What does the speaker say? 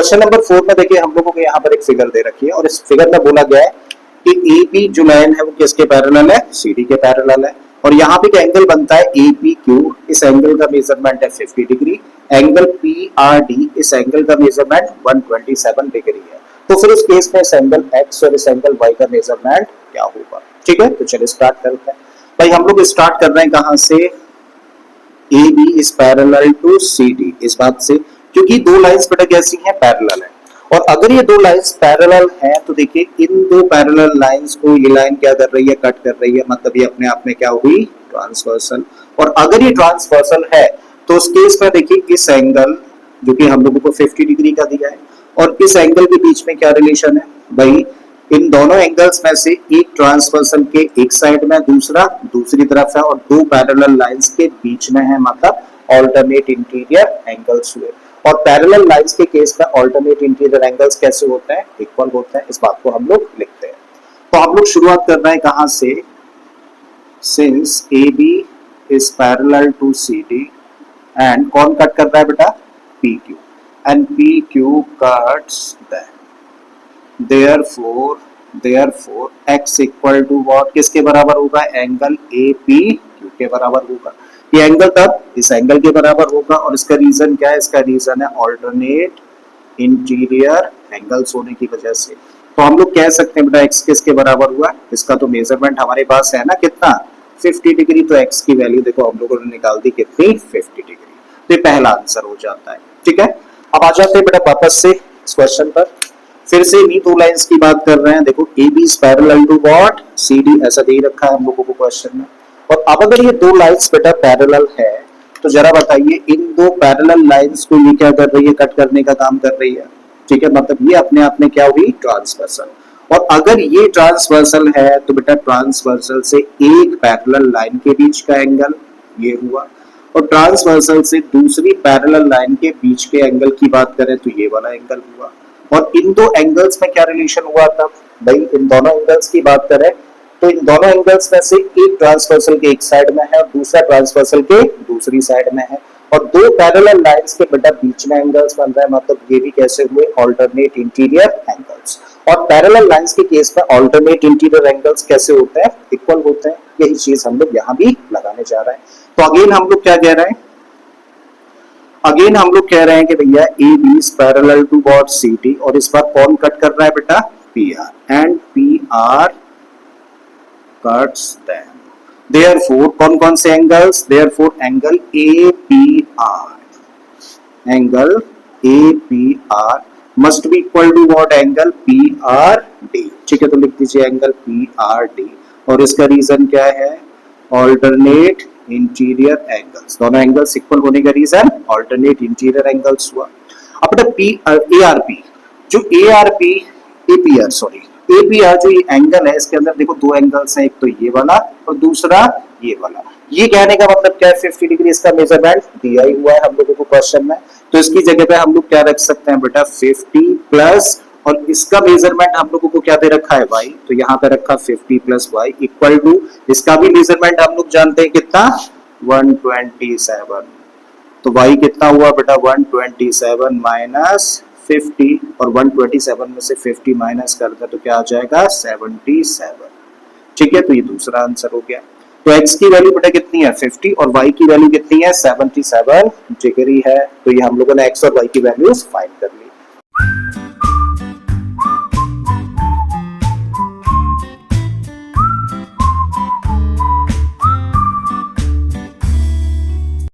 Question number 4 में देखिए हम लोगों को यहाँ पर एक फिगर दे रखी है और इस फिगर में बोला गया है कि ए बी जो लाइन है वो किसके पैरेलल है, सी डी के पैरेलल है। और यहाँ पे एक एंगल बनता है ए पी क्यू, इस एंगल का मेजरमेंट है 50 degree. Angle P R D, इस एंगल का मेजरमेंट 127 डिग्री है। तो फिर इस केस में इस एंगल एक्स और इस एंगल वाई का मेजरमेंट क्या होगा। ठीक है, तो चलिए स्टार्ट करते हैं। भाई हम लोग स्टार्ट कर रहे हैं कहां से, A B is parallel to C D, इस बात से, क्योंकि दो लाइंस बेटा कैसी हैं, पैरेलल है। और अगर ये दो लाइंस पैरेलल हैं तो देखिए इन दो पैरेलल लाइंस को ये लाइन क्या कर रही है, कट कर रही है, मतलब ये अपने आप में क्या हुई, ट्रांसवर्सल। और अगर ये ट्रांसवर्सल है तो उस केस में देखिए इस एंगल जो कि हम लोगों को 50 डिग्री का दिया है और इस एंगल के बीच में क्या रिलेशन है भाई, इन दोनों एंगल्स में से एक ट्रांसवर्सल के एक साइड में, दूसरा दूसरी तरफ है और दो पैरेलल लाइंस के बीच में है, मतलब ऑल्टरनेट इंटीरियर एंगल्स हुए। और पैरेलल लाइंस के केस में ऑल्टरनेट इंटीरियर एंगल्स कैसे होते हैं, इक्वल होते हैं। इस बात को हम लोग लिखते हैं। तो हम लोग शुरुआत कर रहे हैं कहां से, since A B is parallel to C D and कौन कट कर रहा है बेटा, P Q, and P Q cuts that, therefore x equal to what, किसके बराबर होगा, एंगल ए पी क्यू के बराबर होगा। ये एंगल तब इस एंगल के बराबर होगा और इसका रीजन क्या है, इसका रीजन है ऑल्टरनेट इंटीरियर एंगल्स होने की वजह से। तो हम लोग कह सकते हैं बेटा x किसके बराबर हुआ, इसका तो मेजरमेंट हमारे पास है ना, कितना, 50 डिग्री। तो x की वैल्यू देखो हम लोगों ने निकाल दी कितनी, 50 डिग्री। तो ये पहला आंसर हो जाता है। ठीक है, अब आ जाते हैं बेटा वापस से इस क्वेश्चन पर। फिर से इन्हीं दो लाइंस की बात कर रहे हैं। देखो A B is parallel to what, C D, ऐसा दे रखा है हम लोगों को क्वेश्चन में। और अब अगर ये दो लाइंस बेटा पैरेलल है तो जरा बताइए इन दो पैरेलल लाइंस को ये क्या कर रही है, कट करने का काम कर रही है। ठीक है, मतलब ये अपने आप में क्या हुई, ट्रांसवर्सल। और अगर ये ट्रांसवर्सल है तो बेटा ट्रांसवर्सल से एक पैरेलल लाइन के बीच का एंगल ये हुआ, और ट्रांसवर्सल से दूसरी पैरेलल लाइन के बीच के एंगल की बात करें तो ये वाला एंगल हुआ। और इन दो एंगल्स में क्या रिलेशन हुआ था भाई, इन दोनों एंगल्स की बात करें तो इन दोनों एंगल्स में से एक ट्रांसवर्सल के एक साइड में है और दूसरा ट्रांसवर्सल के दूसरी साइड में है। और दो पैरेलल लाइंस के बेटा बीच में एंगल्स बन रहे हैं, मतलब ये भी कैसे हुए, ऑल्टरनेट इंटीरियर एंगल्स। और पैरेलल लाइंस के केस में ऑल्टरनेट इंटीरियर एंगल्स कैसे होते हैं, इक्वल होते हैं। यही चीज हम लोग यहाँ भी लगाने जा रहे हैं। तो अगेन हम लोग क्या कह रहे हैं, अगेन हम लोग कह रहे हैं कि भैया A B is parallel to what, C D, और इस बार कौन कट कर रहा है बेटा, P R, and P R cuts them. Therefore कौन कौन से angles, therefore angle A P R, angle A P R must be equal to what, angle P R D. ठीक है, तो लिख दीजिए एंगल पी आर डी। और इसका रीजन क्या है, ऑल्टरनेट इंटीरियर एंगल्स। दोनों एंगल्स इक्वल होने का रीजन ऑल्टरनेट इंटीरियर एंगल्स हुआ। अब बेटा पी ए आर पी, जो A R P, A P are sorry, A P are जो ये एंगल है इसके अंदर देखो दो एंगल्स हैं, एक तो ये वाला और दूसरा ये वाला। ये कहने का मतलब क्या है, 50 डिग्री इसका मेजरमेंट दिया ही हुआ है हम लोगों को क्वेश्चन में। तो इसकी जगह पे हम लोग क्या रख सकते हैं बेटा, 50 प्लस, और इसका मेजरमेंट हम लोगों को क्या दे रखा है y, तो यहाँ पे रखा 50 प्लस वाई इक्वल टू, इसका भी मेजरमेंट हम लोग जानते हैं कितना, 127। तो y कितना हुआ बेटा, 127 माइनस 50, और 127 में से 50 माइनस कर दे तो क्या आ जाएगा, 77। ठीक है, तो ये दूसरा आंसर हो गया। तो x की वैल्यू बेटा कितनी है, 50, और y की वैल्यू कितनी है, 77 डिग्री है। तो ये हम लोगों ने x और y की वैल्यूज फाइंड